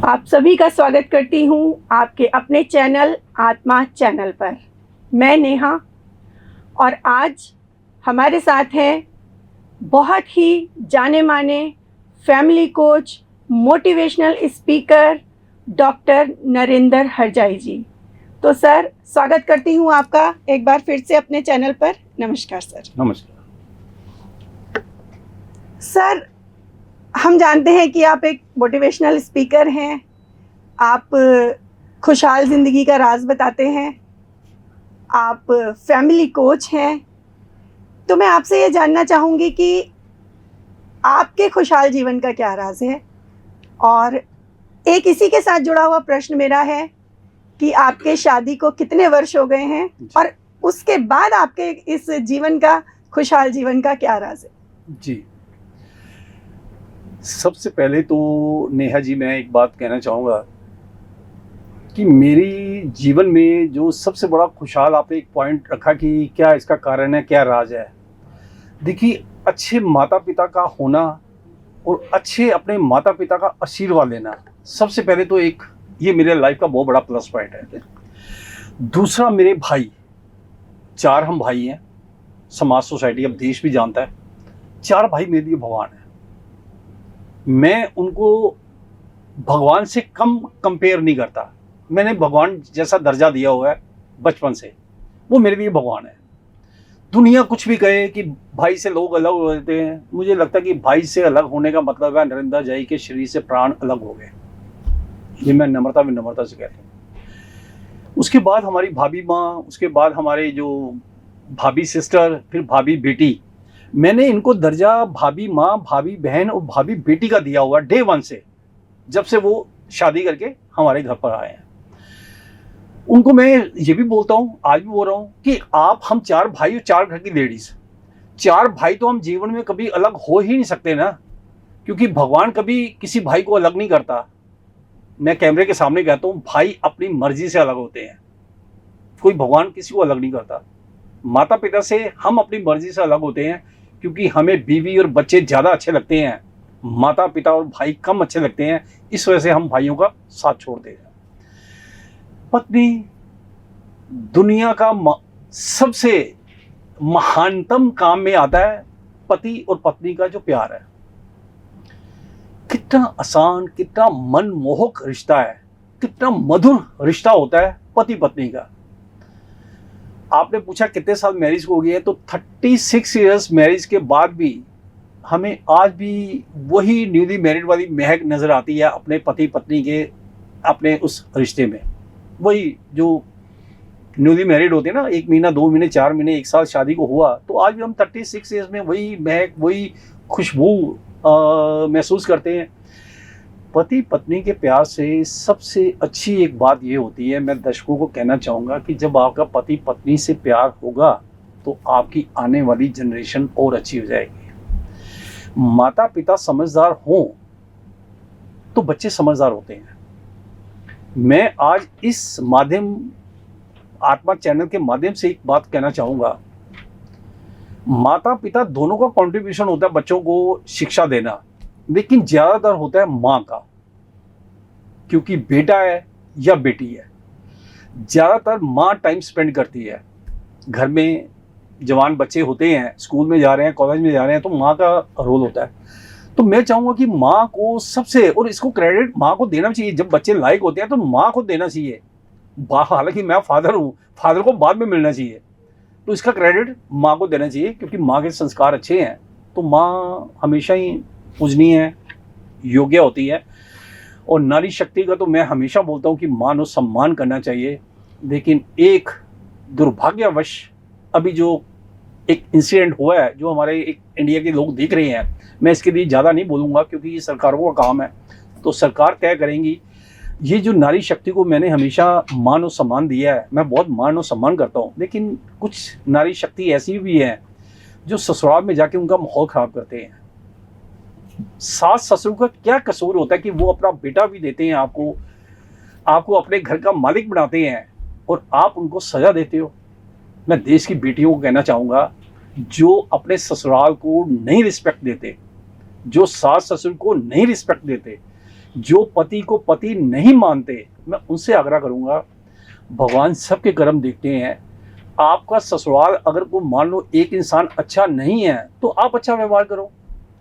आप सभी का स्वागत करती हूँ आपके अपने चैनल आत्मा चैनल पर। मैं नेहा और आज हमारे साथ हैं बहुत ही जाने माने family coach, motivational speaker doctor Narendra Harjai ji. तो सर, स्वागत करती हूँ आपका एक बार फिर से अपने चैनल पर। नमस्कार सर। नमस्कार सर, हम जानते हैं कि आप एक मोटिवेशनल स्पीकर हैं। आप खुशहाल ज़िंदगी का राज बताते हैं। आप फैमिली कोच हैं। तो मैं आपसे ये जानना चाहूँगी कि आपके खुशहाल जीवन का क्या राज है। और एक इसी के साथ जुड़ा हुआ प्रश्न मेरा है कि आपके शादी को कितने वर्ष हो गए हैं और उसके बाद आपके इस जीवन का, खुशहाल जीवन का क्या राज है। जी, सबसे पहले तो नेहा जी मैं एक बात कहना चाहूँगा कि मेरी जीवन में जो सबसे बड़ा खुशहाल आपने एक पॉइंट रखा कि क्या इसका कारण है, क्या राज है। देखिए, अच्छे माता पिता का होना और अच्छे अपने माता पिता का आशीर्वाद लेना, सबसे पहले तो एक ये मेरे लाइफ का बहुत बड़ा प्लस पॉइंट है। दूसरा, मेरे भाई, 4 हम भाई हैं। समाज, सोसाइटी, अब देश भी जानता है, 4 भाई मेरे लिए भगवान है। मैं उनको भगवान से कम कंपेयर नहीं करता। मैंने भगवान जैसा दर्जा दिया हुआ है बचपन से, वो मेरे लिए भगवान है। दुनिया कुछ भी कहे कि भाई से लोग अलग हो जाते हैं, मुझे लगता है कि भाई से अलग होने का मतलब है नरेंद्र जी के शरीर से प्राण अलग हो गए। ये मैं नम्रता से कहता हूँ। उसके बाद हमारी भाभी माँ, उसके बाद हमारे जो भाभी सिस्टर, फिर भाभी बेटी, मैंने इनको दर्जा भाभी माँ, भाभी बहन और भाभी बेटी का दिया हुआ डे 1 से, जब से वो शादी करके हमारे घर पर आए हैं। उनको मैं ये भी बोलता हूँ, आज भी बोल रहा हूँ कि आप, हम 4 भाई और 4 घर की लेडीज, 4 भाई तो हम जीवन में कभी अलग हो ही नहीं सकते ना, क्योंकि भगवान कभी किसी भाई को अलग नहीं करता। मैं कैमरे के सामने कहता हूँ, भाई अपनी मर्जी से अलग होते हैं, कोई भगवान किसी को अलग नहीं करता। माता पिता से हम अपनी मर्जी से अलग होते हैं, क्योंकि हमें बीवी और बच्चे ज़्यादा अच्छे लगते हैं, माता पिता और भाई कम अच्छे लगते हैं। इस वजह से हम भाइयों का साथ छोड़ते हैं। पत्नी, दुनिया का सबसे महानतम काम में आता है पति और पत्नी का जो प्यार है। कितना आसान, कितना मनमोहक रिश्ता है, कितना मधुर रिश्ता होता है पति पत्नी का। आपने पूछा कितने साल मैरिज को हो गए हैं, तो 36 इयर्स मैरिज के बाद भी हमें आज भी वही न्यूली मैरिड वाली महक नजर आती है अपने पति पत्नी के, अपने उस रिश्ते में। वही जो न्यूली मैरिड होते हैं ना, 1 महीना, 2 महीने, 4 महीने, 1 साल शादी को हुआ, तो आज भी हम 36 इयर्स में वही महक, वही खुशबू महसूस करते हैं। पति पत्नी के प्यार से सबसे अच्छी एक बात ये होती है, मैं दर्शकों को कहना चाहूँगा कि जब आपका पति पत्नी से प्यार होगा तो आपकी आने वाली जनरेशन और अच्छी हो जाएगी। माता पिता समझदार हों तो बच्चे समझदार होते हैं। मैं आज इस माध्यम, आत्मा चैनल के माध्यम से एक बात कहना चाहूँगा, माता पिता दोनों का कंट्रीब्यूशन होता है बच्चों को शिक्षा देना, लेकिन ज़्यादातर होता है माँ का, क्योंकि बेटा है या बेटी है, ज़्यादातर माँ टाइम स्पेंड करती है। घर में जवान बच्चे होते हैं, स्कूल में जा रहे हैं, कॉलेज में जा रहे हैं, तो माँ का रोल होता है। तो मैं चाहूँगा कि माँ को सबसे, और इसको क्रेडिट माँ को देना चाहिए। जब बच्चे लायक होते हैं तो माँ को देना चाहिए। हालांकि मैं फादर हूँ, फादर को बाद में मिलना चाहिए, तो इसका क्रेडिट माँ को देना चाहिए, क्योंकि माँ के संस्कार अच्छे हैं तो माँ हमेशा ही पूजनीय है, योग्य होती है। और नारी शक्ति का तो मैं हमेशा बोलता हूँ कि मान और सम्मान करना चाहिए। लेकिन एक दुर्भाग्यवश अभी जो एक इंसिडेंट हुआ है, जो हमारे एक इंडिया के लोग देख रहे हैं, मैं इसके लिए ज़्यादा नहीं बोलूँगा क्योंकि ये सरकारों का काम है, तो सरकार तय करेंगी। ये जो नारी शक्ति को मैंने हमेशा मान और सम्मान दिया है, मैं बहुत मान और सम्मान करता हूँ, लेकिन कुछ नारी शक्ति ऐसी भी हैं जो ससुराल में जाके उनका माहौल ख़राब करते हैं। सास ससुर का क्या कसूर होता है कि वो अपना बेटा भी देते हैं आपको अपने घर का मालिक बनाते हैं और आप उनको सजा देते हो। मैं देश की बेटियों को कहना चाहूँगा, जो अपने ससुराल को नहीं रिस्पेक्ट देते, जो सास ससुर को नहीं रिस्पेक्ट देते, जो पति को पति नहीं मानते, मैं उनसे आग्रह करूंगा, भगवान सबके कर्म देखते हैं। आपका ससुराल अगर को मान लो एक इंसान अच्छा नहीं है तो आप अच्छा व्यवहार करो।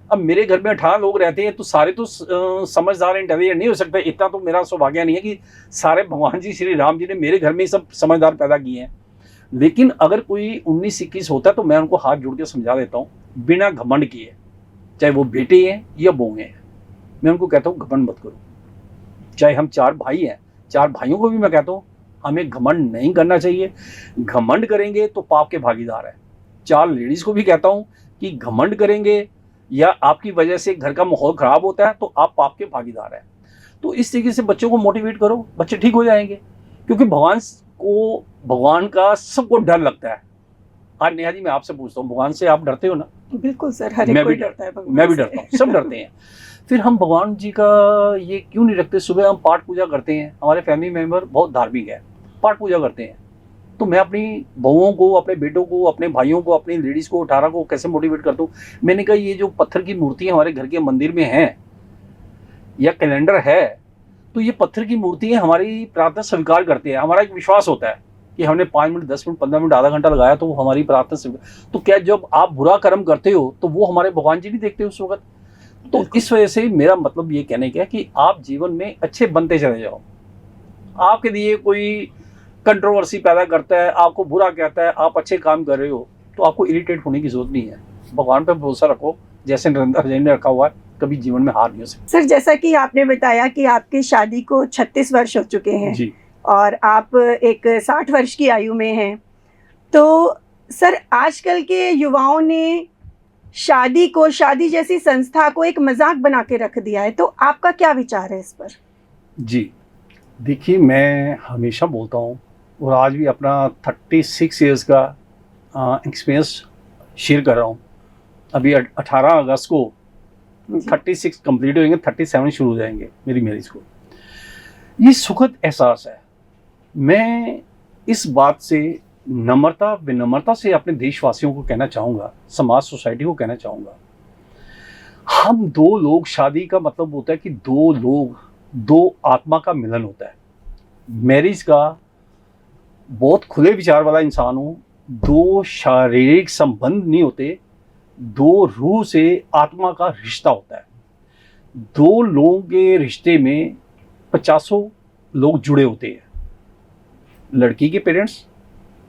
अब मेरे घर में 18 लोग रहते हैं तो सारे तो समझदार इंटेलिजेंट नहीं हो सकते। इतना तो मेरा सौभाग्य नहीं है कि सारे भगवान जी श्री राम जी ने मेरे घर में ही सब समझदार पैदा किए हैं। लेकिन अगर कोई 19-21 होता है तो मैं उनको हाथ जोड़ के समझा देता हूँ, बिना घमंड किए, चाहे वो बेटे हैं या बहू हैं, मैं उनको कहता हूँ घमंड मत करो। चाहे हम 4 भाई हैं, 4 भाइयों को भी मैं कहता हूँ हमें घमंड नहीं करना चाहिए। घमंड करेंगे तो पाप के भागीदार है। 4 लेडीज को भी कहता हूँ कि घमंड करेंगे या आपकी वजह से घर का माहौल खराब होता है तो आप पाप के भागीदार हैं। तो इस तरीके से बच्चों को मोटिवेट करो, बच्चे ठीक हो जाएंगे। क्योंकि भगवान का सबको डर लगता है। आज नेहा जी मैं आपसे पूछता हूँ, भगवान से आप डरते हो ना? बिल्कुल सर, हर एक कोई डरता है भगवान मैं भी से। डरता हूँ, सब डरते हैं। फिर हम भगवान जी का ये क्यों नहीं रखते? सुबह हम पाठ पूजा करते हैं, हमारे फैमिली मेंबर बहुत धार्मिक है, पाठ पूजा करते हैं। तो मैं अपनी बहुओं को, अपने बेटों को, अपने भाइयों को, अपनी लेडीज को, 18 को कैसे मोटिवेट करता हूँ? मैंने कहा ये जो पत्थर की मूर्ति हमारे घर के मंदिर में है या कैलेंडर है, तो ये पत्थर की मूर्ति है, हमारी प्रार्थना स्वीकार करते हैं। हमारा एक विश्वास होता है कि हमने 5 मिनट, 10 मिनट, 15 मिनट, आधा घंटा लगाया तो वो हमारी प्रार्थना स्वीकार। तो क्या जब आप बुरा कर्म करते हो तो वो हमारे भगवान जी नहीं देखते उस वक्त? तो इस वजह से मेरा मतलब ये कहने का है कि आप जीवन में अच्छे बनते चले जाओ। आपके लिए कोई कंट्रोवर्सी पैदा करता है, आपको बुरा कहता है, आप अच्छे काम कर रहे हो, तो आपको इरिटेट होने की जरूरत नहीं है। भगवान पर भरोसा रखो, जैसे नरेंद्र हरजाई ने रखा हुआ है, कभी जीवन में हार नहीं हो सकती। सर, जैसा कि आपने बताया कि आपकी शादी को 36 वर्ष हो चुके हैं जी, और आप एक 60 वर्ष की आयु में हैं, तो सर आजकल के युवाओं ने शादी जैसी संस्था को एक मजाक बना के रख दिया है, तो आपका क्या विचार है इस पर? जी देखिए, मैं हमेशा बोलता हूँ और आज भी अपना 36 इयर्स का एक्सपीरियंस शेयर कर रहा हूँ। अभी 18 अगस्त को 36 कंप्लीट होंगे, 37 शुरू हो जाएंगे मेरी मैरिज को। ये सुखद एहसास है। मैं इस बात से विनम्रता से अपने देशवासियों को कहना चाहूँगा, समाज सोसाइटी को कहना चाहूँगा, हम 2 लोग, शादी का मतलब होता है कि 2 लोग, 2 आत्मा का मिलन होता है। मैरिज का बहुत खुले विचार वाला इंसान हूँ। 2 शारीरिक संबंध नहीं होते, 2 रूह से आत्मा का रिश्ता होता है। 2 लोगों के रिश्ते में 50 लोग जुड़े होते हैं। लड़की के पेरेंट्स,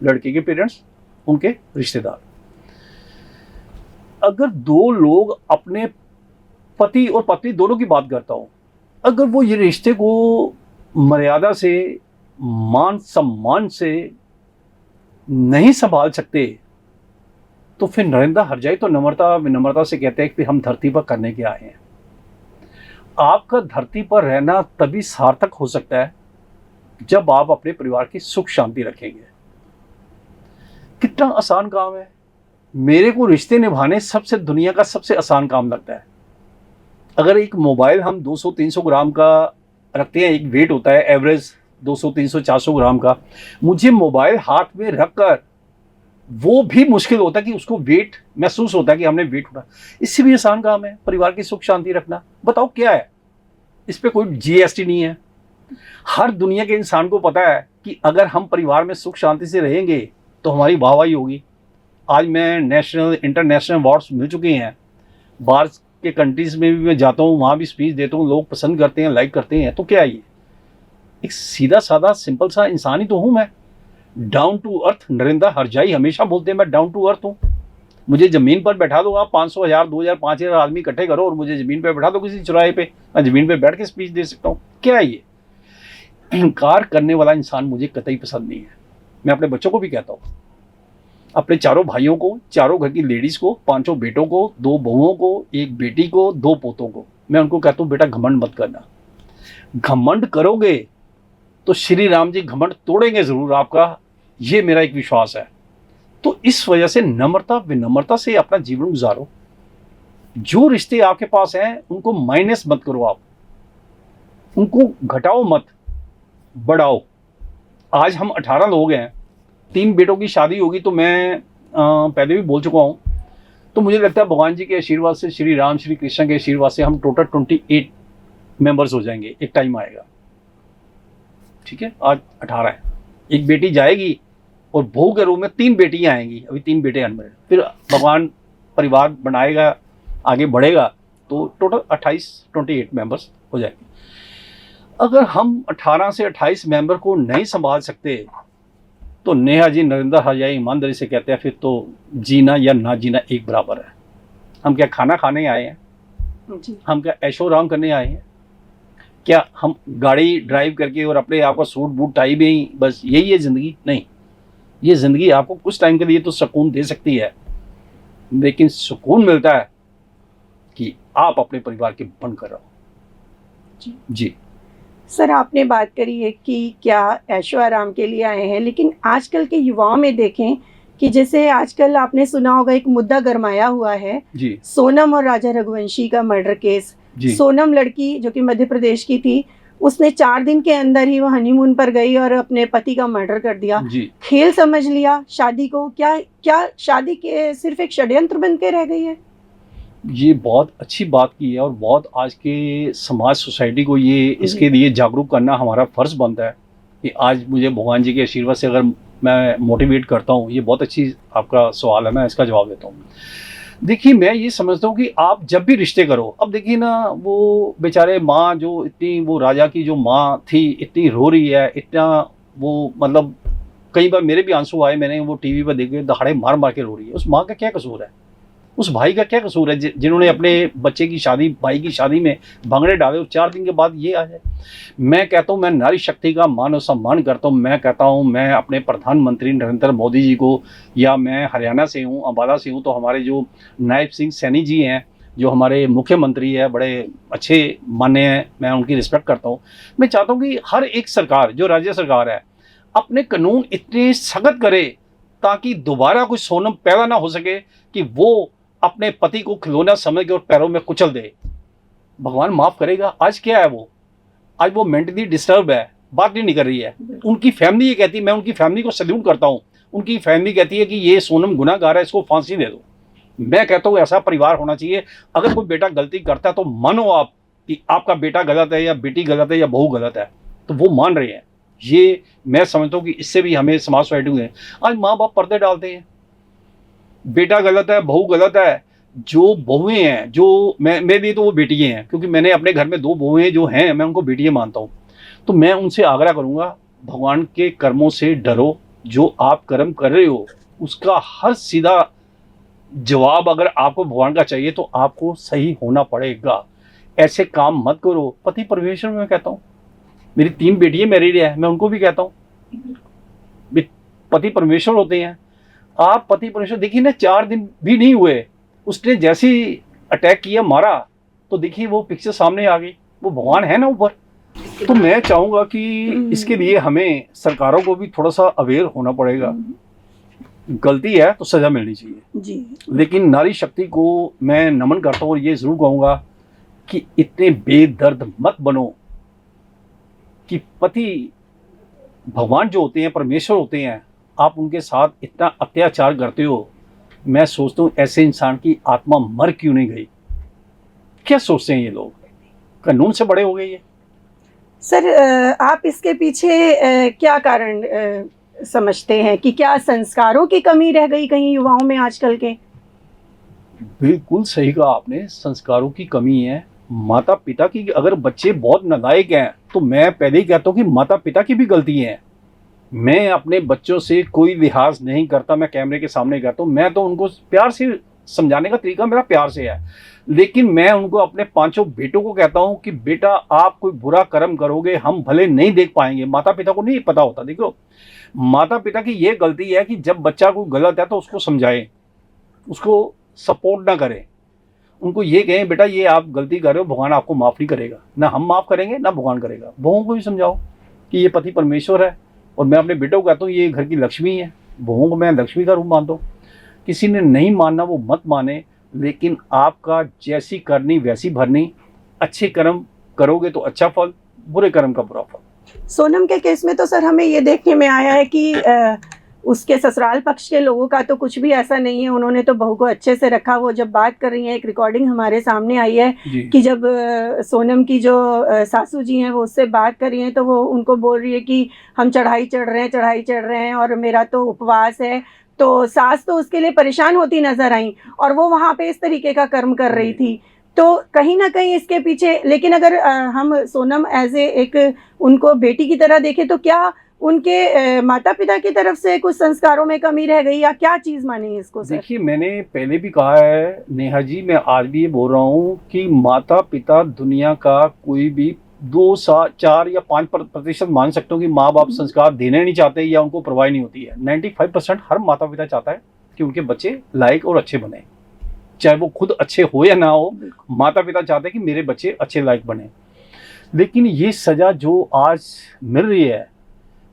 लड़के के पेरेंट्स, उनके रिश्तेदार। अगर 2 लोग, अपने पति और पत्नी दोनों की बात करता हूं, अगर वो ये रिश्ते को मर्यादा से, मान सम्मान से नहीं संभाल सकते तो फिर नरेंद्र हरजाई तो विनम्रता से कहते हैं कि हम धरती पर करने के आए हैं। आपका धरती पर रहना तभी सार्थक हो सकता है जब आप अपने परिवार की सुख शांति रखेंगे। कितना आसान काम है। मेरे को रिश्ते निभाने दुनिया का सबसे आसान काम लगता है। अगर एक मोबाइल हम 200-300 ग्राम का रखते हैं, एक वेट होता है एवरेज 200-300-400 ग्राम का, मुझे मोबाइल हाथ में रखकर वो भी मुश्किल होता है कि उसको वेट महसूस होता है कि हमने वेट उठा। इससे भी आसान काम है परिवार की सुख शांति रखना। बताओ क्या है? इस पे कोई GST नहीं है। हर दुनिया के इंसान को पता है कि अगर हम परिवार में सुख शांति से रहेंगे तो हमारी वाहवाही होगी। आज मैं नेशनल इंटरनेशनल अवार्ड्स मिल चुके हैं, बाहर के कंट्रीज में भी मैं जाता हूँ, वहाँ भी स्पीच देता हूँ, लोग पसंद करते हैं, लाइक करते हैं। तो क्या है ये? एक सीधा साधा सिंपल सा इंसान ही तो हूँ मैं। डाउन टू अर्थ नरेंद्र हरजाई हमेशा बोलते हैं मैं डाउन टू अर्थ हूँ। मुझे ज़मीन पर बैठा दो, आप 500, 1000, 2000, 5000 आदमी इकट्ठे करो और मुझे ज़मीन पर बैठा दो किसी चौराहे पे, मैं ज़मीन पे बैठ के स्पीच दे सकता हूँ। क्या है ये? अहंकार करने वाला इंसान मुझे कतई पसंद नहीं है। मैं अपने बच्चों को भी कहता हूँ, अपने 4 भाइयों को, 4 घर की लेडीज़ को, 5 बेटों को, 2 बहुओं को, 1 बेटी को, 2 पोतों को, मैं उनको कहता हूँ बेटा घमंड मत करना। घमंड करोगे तो श्री राम जी घमंड तोड़ेंगे ज़रूर आपका, ये मेरा एक विश्वास है। तो इस वजह से विनम्रता से अपना जीवन गुजारो। जो रिश्ते आपके पास हैं उनको माइनस मत करो, आप उनको घटाओ मत, बढ़ाओ। आज हम 18 लोग हैं, 3 बेटों की शादी होगी तो मैं पहले भी बोल चुका हूँ, तो मुझे लगता है भगवान जी के आशीर्वाद से, श्री राम श्री कृष्ण के आशीर्वाद से हम टोटल 28 मेंबर्स हो जाएंगे, एक टाइम आएगा। ठीक है, आज 18 है, एक बेटी जाएगी और बहू के रूप में 3 बेटियां आएंगी, अभी 3 बेटे अनमेरिड, फिर भगवान परिवार बनाएगा, आगे बढ़ेगा, तो टोटल 28 मेंबर्स हो जाएंगे। अगर हम 18 से 28 मेंबर को नहीं संभाल सकते तो नेहा जी, नरेंद्र हजाई ईमानदारी से कहते हैं, फिर तो जीना या ना जीना एक बराबर है। हम क्या खाना खाने आए हैं? जी। हम क्या ऐशो आराम करने आए हैं? क्या हम गाड़ी ड्राइव करके और अपने आप का सूट बूट टाई में ही बस यही है ज़िंदगी? नहीं, ये ज़िंदगी आपको कुछ टाइम के लिए तो सुकून दे सकती है, लेकिन सुकून मिलता है कि आप अपने परिवार के बनकर रहो। जी सर, आपने बात करी है कि क्या ऐशो आराम के लिए आए हैं, लेकिन आजकल के युवाओं में देखें कि जैसे आजकल आपने सुना होगा एक मुद्दा गरमाया हुआ है, जी सोनम और राजा रघुवंशी का मर्डर केस। जी सोनम लड़की जो कि मध्य प्रदेश की थी, उसने 4 दिन के अंदर ही वो हनीमून पर गई और अपने पति का मर्डर कर दिया। जी। खेल समझ लिया शादी को, क्या शादी के सिर्फ एक षड्यंत्र बन के रह गई है? ये बहुत अच्छी बात की है और बहुत आज के समाज सोसाइटी को ये इसके लिए जागरूक करना हमारा फ़र्ज़ बनता है कि आज मुझे भगवान जी के आशीर्वाद से अगर मैं मोटिवेट करता हूँ। ये बहुत अच्छी आपका सवाल है, मैं इसका जवाब देता हूँ। देखिए, मैं ये समझता हूँ कि आप जब भी रिश्ते करो, अब देखिए ना, वो बेचारे माँ जो इतनी, वो राजा की जो माँ थी इतनी रो रही है, इतना वो मतलब कई बार मेरे भी आंसू आए, मैंने वो टीवी पर देखे, दहाड़े मार मार के रो रही है। उस माँ का क्या कसूर है? उस भाई का क्या कसूर है जिन्होंने अपने बच्चे की शादी, भाई की शादी में भंगड़े डाले और 4 दिन के बाद ये आ जाए? मैं कहता हूँ, मैं नारी शक्ति का मान और सम्मान करता हूँ। मैं कहता हूँ, मैं अपने प्रधानमंत्री नरेंद्र मोदी जी को, या मैं हरियाणा से हूँ, अम्बाला से हूँ, तो हमारे जो नायब सिंह सैनी जी हैं, जो हमारे मुख्यमंत्री है, बड़े अच्छे मान्य हैं, मैं उनकी रिस्पेक्ट करता हूँ। मैं चाहता हूँ कि हर एक सरकार, जो राज्य सरकार है, अपने कानून इतने सख्त करे ताकि दोबारा कोई सोनम पैदा ना हो सके कि वो अपने पति को खिलौना समझ के और पैरों में कुचल दे। भगवान माफ़ करेगा। आज क्या है, वो आज वो मेंटली डिस्टर्ब है, बात नहीं कर रही है। उनकी फैमिली ये कहती है, मैं उनकी फैमिली को सल्यूट करता हूँ, उनकी फैमिली कहती है कि ये सोनम गुनाहगार है, इसको फांसी दे दो। मैं कहता हूँ ऐसा परिवार होना चाहिए। अगर कोई बेटा गलती करता है तो मानो आप कि आपका बेटा गलत है या बेटी गलत है या बहू गलत है, तो वो मान रहे हैं। ये मैं समझता हूँ कि इससे भी हमें समाज सोसाइटी में आज माँ बाप पर्दे डालते हैं, बेटा गलत है, बहू गलत है। जो बहुएं हैं, जो मेरे लिए तो वो बेटियां हैं, क्योंकि मैंने अपने घर में 2 बहुएं जो हैं, मैं उनको बेटियां मानता हूँ। तो मैं उनसे आग्रह करूँगा, भगवान के कर्मों से डरो। जो आप कर्म कर रहे हो उसका हर सीधा जवाब अगर आपको भगवान का चाहिए तो आपको सही होना पड़ेगा। ऐसे काम मत करो। पति परमेश्वर में मैं कहता हूँ, मेरी 3 बेटियां मैरिड है, मैं उनको भी कहता हूँ पति परमेश्वर होते हैं। आप पति परमेश्वर, देखिए ना, 4 दिन भी नहीं हुए, उसने जैसे ही अटैक किया, मारा, तो देखिए वो पिक्चर सामने आ गई। वो भगवान है ना ऊपर। तो मैं चाहूँगा कि इसके लिए हमें सरकारों को भी थोड़ा सा अवेयर होना पड़ेगा। गलती है तो सज़ा मिलनी चाहिए जी। लेकिन नारी शक्ति को मैं नमन करता हूँ और ये ज़रूर कहूँगा कि इतने बेदर्द मत बनो कि पति भगवान जो होते हैं, परमेश्वर होते हैं, आप उनके साथ इतना अत्याचार करते हो। मैं सोचता हूँ ऐसे इंसान की आत्मा मर क्यों नहीं गई? क्या सोचते हैं ये लोग? कानून से बड़े हो गए ये। सर, आप इसके पीछे क्या कारण समझते हैं कि क्या संस्कारों की कमी रह गई कहीं युवाओं में आजकल के? बिल्कुल सही कहा आपने, संस्कारों की कमी है। माता पिता की, अगर बच्चे बहुत नालायक हैं तो मैं पहले ही कहता हूँ कि माता पिता की भी गलती है। मैं अपने बच्चों से कोई लिहाज नहीं करता, मैं कैमरे के सामने कहता हूँ। मैं तो उनको प्यार से समझाने का तरीका मेरा प्यार से है, लेकिन मैं उनको अपने 5 बेटों को कहता हूँ कि बेटा आप कोई बुरा कर्म करोगे, हम भले नहीं देख पाएंगे। माता पिता को नहीं पता होता। देखो, माता पिता की ये गलती है कि जब बच्चा कोई गलत है तो उसको समझाएं, उसको सपोर्ट ना करें। उनको ये कहें बेटा ये आप गलती कर रहे हो, भगवान आपको माफ़ नहीं करेगा, ना हम माफ़ करेंगे ना भगवान करेगा। बहुओं को भी समझाओ कि ये पति परमेश्वर है। और मैं अपने बेटों को कहता हूँ ये घर की लक्ष्मी है। बहुओं को मैं लक्ष्मी का रूप मानता हूँ। किसी ने नहीं मानना वो मत माने, लेकिन आपका जैसी करनी वैसी भरनी। अच्छे कर्म करोगे तो अच्छा फल, बुरे कर्म का बुरा फल। सोनम के केस में तो सर हमें ये देखने में आया है कि उसके ससुराल पक्ष के लोगों का तो कुछ भी ऐसा नहीं है, उन्होंने तो बहू को अच्छे से रखा। वो जब बात कर रही हैं, एक रिकॉर्डिंग हमारे सामने आई है कि जब सोनम की जो सासू जी हैं वो उससे बात कर रही हैं तो वो उनको बोल रही है कि हम चढ़ाई चढ़ रहे हैं और मेरा तो उपवास है। तो सास तो उसके लिए परेशान होती नजर आई और वो वहाँ पे इस तरीके का कर्म कर रही थी। तो कहीं ना कहीं इसके पीछे, लेकिन अगर हम सोनम एज ए एक उनको बेटी की तरह देखें तो क्या उनके माता पिता की तरफ से कुछ संस्कारों में कमी रह गई या क्या चीज मानेंगे इसको सर? देखिए, मैंने पहले भी कहा है नेहा जी, मैं आज भी ये बोल रहा हूँ कि माता पिता दुनिया का कोई भी 4 या 5% मान सकता हूँ कि माँ बाप संस्कार देने नहीं चाहते या उनको परवाह नहीं होती है। 95% हर माता पिता चाहता है कि उनके बच्चे लायक और अच्छे बने, चाहे वो खुद अच्छे हो या ना हो। माता पिता चाहते हैं कि मेरे बच्चे अच्छे लायक बने। लेकिन ये सजा जो आज मिल रही है,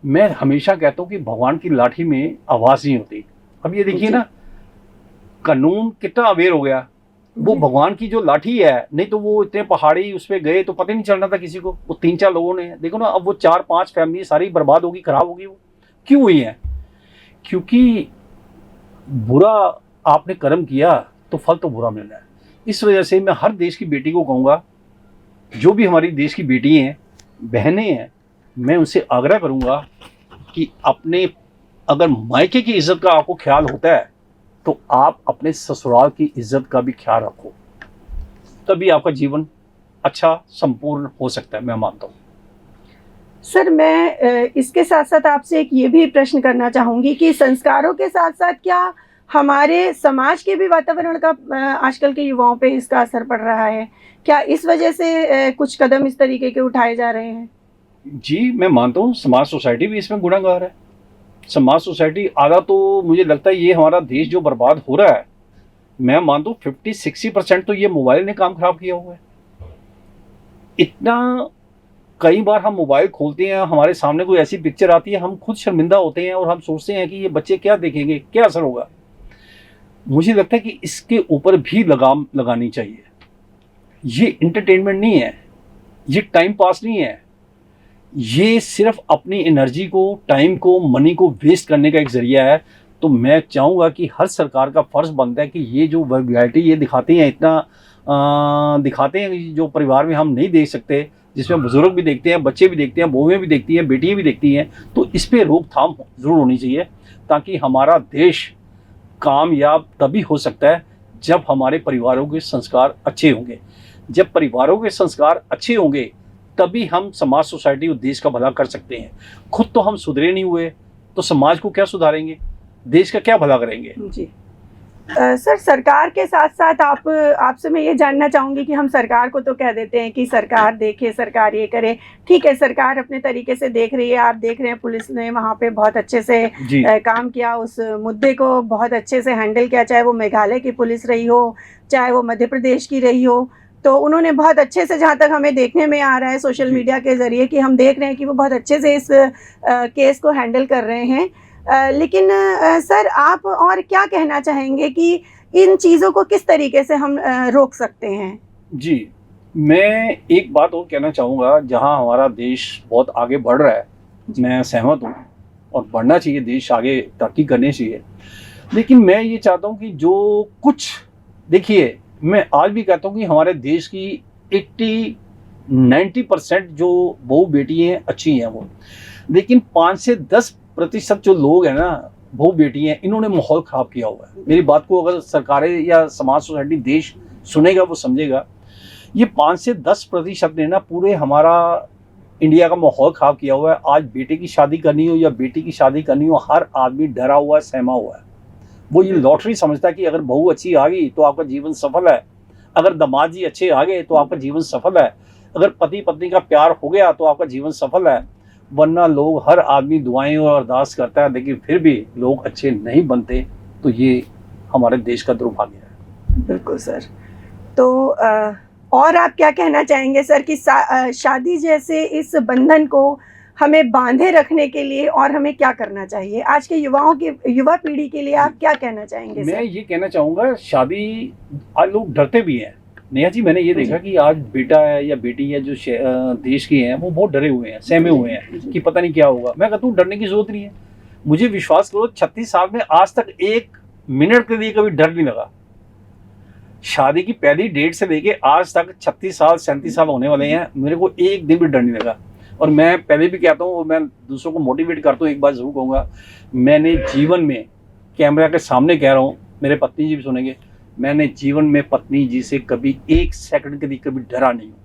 मैं हमेशा कहता हूँ कि भगवान की लाठी में आवाज नहीं होती। अब ये देखिए ना, कानून कितना अवेयर हो गया। वो भगवान की जो लाठी है, नहीं तो वो इतने पहाड़ी उस पर गए तो पता ही नहीं चलना था किसी को। वो 3-4 लोगों ने, देखो ना, अब वो 4-5 फैमिली सारी बर्बाद होगी, खराब होगी। वो क्यों हुई है? क्योंकि बुरा आपने कर्म किया तो फल तो बुरा मिल रहा है। इस वजह से मैं हर देश की बेटी को कहूँगा, जो भी हमारी देश की बेटी हैं, बहनें हैं, मैं उनसे आग्रह करूँगा कि अपने अगर मायके की इज्जत का आपको ख्याल होता है तो आप अपने ससुराल की इज्जत का भी ख्याल रखो, तभी आपका जीवन अच्छा संपूर्ण हो सकता है, मैं मानता हूँ। सर, मैं इसके साथ साथ आपसे एक ये भी प्रश्न करना चाहूँगी कि संस्कारों के साथ साथ क्या हमारे समाज के भी वातावरण का आजकल के युवाओं पे इसका असर पड़ रहा है? क्या इस वजह से कुछ कदम इस तरीके के उठाए जा रहे हैं? जी, मैं मानता हूँ समाज सोसाइटी भी इसमें गुनाहगार है। समाज सोसाइटी आधा तो मुझे लगता है ये हमारा देश जो बर्बाद हो रहा है, मैं मानता हूँ 50-60% तो ये मोबाइल ने काम खराब किया हुआ है। इतना कई बार हम मोबाइल खोलते हैं, हमारे सामने कोई ऐसी पिक्चर आती है, हम खुद शर्मिंदा होते हैं और हम सोचते हैं कि ये बच्चे क्या देखेंगे, क्या असर होगा। मुझे लगता है कि इसके ऊपर भी लगाम लगानी चाहिए। ये इंटरटेनमेंट नहीं है, ये टाइम पास नहीं है, ये सिर्फ अपनी एनर्जी को, टाइम को, मनी को वेस्ट करने का एक जरिया है। तो मैं चाहूँगा कि हर सरकार का फर्ज बनता है कि ये जो वैरायटी ये दिखाते हैं, इतना दिखाते हैं जो परिवार में हम नहीं देख सकते, जिसमें बुजुर्ग भी देखते हैं, बच्चे भी देखते हैं, बहुएं भी देखती हैं, बेटियां भी देखती हैं, तो इस पर रोकथाम जरूर होनी चाहिए, ताकि हमारा देश कामयाब तभी हो सकता है जब हमारे परिवारों के संस्कार अच्छे होंगे। जब परिवारों के संस्कार अच्छे होंगे तभी हम समाज, सोसाइटी और देश का भला कर सकते हैं। खुद तो हम सुधरे नहीं हुए तो समाज को क्या सुधारेंगे, देश का क्या भला करेंगे? जी सर, सरकार के साथ साथ आपसे मैं ये जानना चाहूँगी कि हम सरकार को तो कह देते हैं कि सरकार देखे, सरकार ये करे। ठीक है, सरकार अपने तरीके से देख रही है। आप देख रहे हैं पुलिस ने वहाँ पे बहुत अच्छे से काम किया, उस मुद्दे को बहुत अच्छे से हैंडल किया, चाहे वो मेघालय की पुलिस रही हो, चाहे वो मध्य प्रदेश की रही हो। तो उन्होंने बहुत अच्छे से, जहाँ तक हमें देखने में आ रहा है सोशल मीडिया के ज़रिए, कि हम देख रहे हैं कि वो बहुत अच्छे से इस केस को हैंडल कर रहे हैं। लेकिन सर, आप और क्या कहना चाहेंगे कि इन चीज़ों को किस तरीके से हम रोक सकते हैं? जी, मैं एक बात और कहना चाहूँगा, जहाँ हमारा देश बहुत आगे बढ़ रहा है, मैं सहमत हूँ और बढ़ना चाहिए, देश आगे तरक्की करनी चाहिए। लेकिन मैं ये चाहता हूँ कि जो कुछ, देखिए, मैं आज भी कहता हूँ कि हमारे देश की 80-90% जो बहू बेटी हैं अच्छी हैं वो, लेकिन 5 से 10% जो लोग हैं ना, बहू बेटी हैं, इन्होंने माहौल ख़राब किया हुआ है। मेरी बात को अगर सरकारें या समाज, सोसाइटी, देश सुनेगा, वो समझेगा। ये 5 से 10% ने ना पूरे हमारा इंडिया का माहौल ख़राब किया हुआ है। आज बेटे की शादी करनी हो या बेटी की शादी करनी हो, हर आदमी डरा हुआ है, सहमा हुआ है। वो ये लॉटरी समझता है कि अगर बहू अच्छी आ गई तो आपका जीवन सफल है, अगर दामाद जी अच्छे आ गए तो आपका जीवन सफल है, अगर पति पत्नी का प्यार हो गया तो आपका जीवन सफल है। वरना लोग, हर आदमी दुआएं और अरदास करता है, लेकिन फिर भी लोग अच्छे नहीं बनते। तो ये हमारे देश का दुर्भाग्य है। बिल्कुल सर। तो और आप क्या कहना चाहेंगे सर कि शादी जैसे इस बंधन को हमें बांधे रखने के लिए और हमें क्या करना चाहिए? आज के युवा पीढ़ी के लिए आप क्या कहना चाहेंगे? मैं ये कहना चाहूँगा, शादी, आज लोग डरते भी हैं। नेहा जी, मैंने ये देखा कि आज बेटा है या बेटी है जो देश के हैं, वो बहुत डरे हुए हैं, सहमे हुए हैं कि पता नहीं क्या होगा। मैं कहता हूँ डरने की जरूरत नहीं है। मुझे विश्वास करो 36 साल में आज तक एक मिनट के लिए कभी डर नहीं लगा। शादी की पहली डेट से लेके आज तक 36 साल 37 साल होने वाले हैं, मेरे को एक दिन भी डर नहीं लगा। और मैं पहले भी कहता हूँ और मैं दूसरों को मोटिवेट करता हूँ, एक बात जरूर कहूँगा, मैंने जीवन में, कैमरा के सामने कह रहा हूँ, मेरे पत्नी जी भी सुनेंगे, मैंने जीवन में पत्नी जी से कभी एक सेकंड के लिए कभी डरा नहीं हूँ।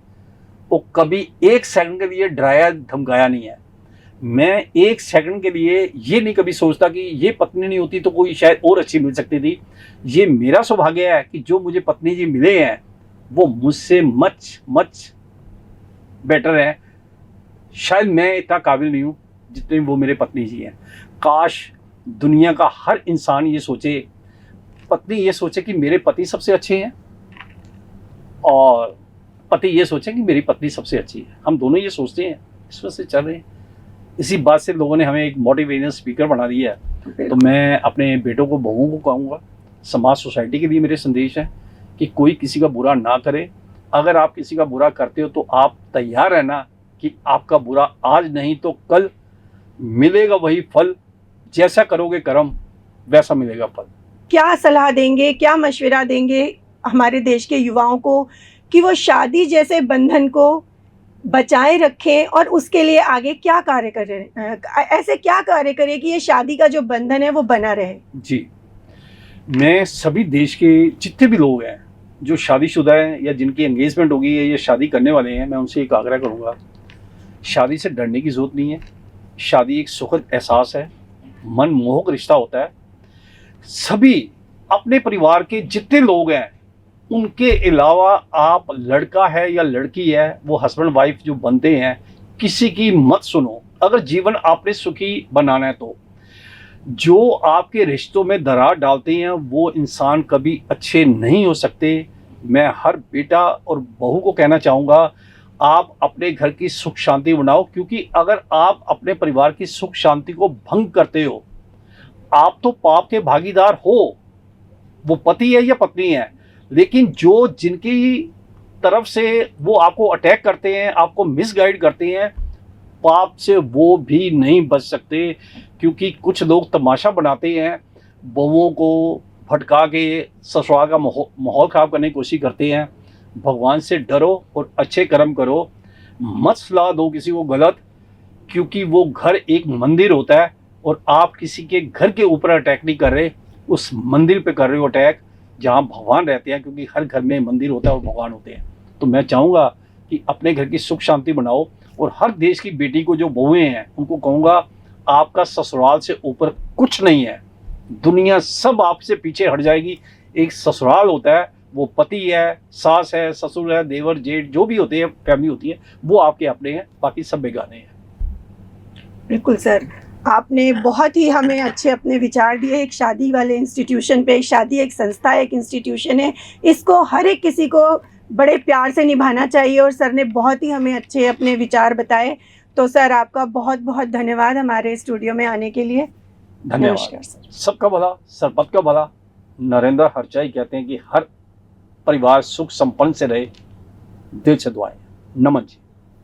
वो कभी एक सेकंड के लिए डराया धमकाया नहीं है। मैं एक सेकंड के लिए ये नहीं कभी सोचता कि ये पत्नी नहीं होती तो कोई शायद और अच्छी मिल सकती थी। ये मेरा सौभाग्य है कि जो मुझे पत्नी जी मिले हैं वो मुझसे मच मच बेटर है। शायद मैं इतना काबिल नहीं हूँ जितने वो मेरे पत्नी जी हैं। काश दुनिया का हर इंसान ये सोचे, पत्नी ये सोचे कि मेरे पति सबसे अच्छे हैं और पति ये सोचे कि मेरी पत्नी सबसे अच्छी है। हम दोनों ये सोचते हैं, इस वजह से चल रहे हैं। इसी बात से लोगों ने हमें एक मोटिवेशनल स्पीकर बना दिया है। तो मैं अपने बेटों को, बहुओं को कहूँगा, समाज सोसाइटी के लिए मेरे संदेश है कि कोई किसी का बुरा ना करे। अगर आप किसी का बुरा करते हो तो आप तैयार रहना कि आपका बुरा आज नहीं तो कल मिलेगा वही फल। जैसा करोगे कर्म वैसा मिलेगा फल। क्या सलाह देंगे, क्या मशवरा देंगे हमारे देश के युवाओं को कि वो शादी जैसे बंधन को बचाए रखें और उसके लिए आगे क्या कार्य करें, ऐसे क्या कार्य करें कि ये शादी का जो बंधन है वो बना रहे? जी, मैं सभी देश के जितने भी लोग हैं जो शादीशुदा हैं या जिनकी एंगेजमेंट होगी या ये शादी करने वाले हैं, मैं उनसे एक आग्रह करूँगा, शादी से डरने की ज़रूरत नहीं है। शादी एक सुखद एहसास है, मनमोहक रिश्ता होता है। सभी अपने परिवार के जितने लोग हैं उनके अलावा, आप लड़का है या लड़की है, वो हस्बैंड वाइफ जो बनते हैं, किसी की मत सुनो। अगर जीवन आपने सुखी बनाना है तो जो आपके रिश्तों में दरार डालते हैं वो इंसान कभी अच्छे नहीं हो सकते। मैं हर बेटा और बहू को कहना चाहूँगा, आप अपने घर की सुख शांति बनाओ, क्योंकि अगर आप अपने परिवार की सुख शांति को भंग करते हो, आप तो पाप के भागीदार हो। वो पति है या पत्नी है, लेकिन जो जिनकी तरफ से वो आपको अटैक करते हैं, आपको मिसगाइड करते हैं, पाप से वो भी नहीं बच सकते। क्योंकि कुछ लोग तमाशा बनाते हैं, बहुओं को भटका के ससुराल का माहौल ख़राब करने की कोशिश करते हैं। भगवान से डरो और अच्छे कर्म करो, मत सलाह दो किसी को गलत, क्योंकि वो घर एक मंदिर होता है और आप किसी के घर के ऊपर अटैक नहीं कर रहे, उस मंदिर पे कर रहे हो अटैक जहाँ भगवान रहते हैं, क्योंकि हर घर में मंदिर होता है और भगवान होते हैं। तो मैं चाहूँगा कि अपने घर की सुख शांति बनाओ। और हर देश की बेटी को जो बहुएं हैं उनको कहूँगा, आपका ससुराल से ऊपर कुछ नहीं है। दुनिया सब आपसे पीछे हट जाएगी। एक ससुराल होता है, वो पति है, सास है, ससुर है, देवर जेठ जो भी होते हैं, फैमिली होती है, वो आपके अपने हैं, बाकी सब बेगाने हैं। बिल्कुल सर, आपने बहुत ही हमें अच्छे अपने विचार दिए। एक शादी वाले इंस्टीट्यूशन पे, शादी एक संस्था, एक इंस्टीट्यूशन है, इसको हर एक किसी को बड़े प्यार से निभाना चाहिए और सर ने बहुत ही हमें अच्छे अपने विचार बताए। तो सर आपका बहुत बहुत धन्यवाद हमारे स्टूडियो में आने के लिए। धन्यवाद। नमस्कार सर। सबका भला सरपत का भला। नरेंद्र हरचाई कहते हैं कि हर परिवार सुख संपन्न से रहे। दिल से दुआएं। नमन जी।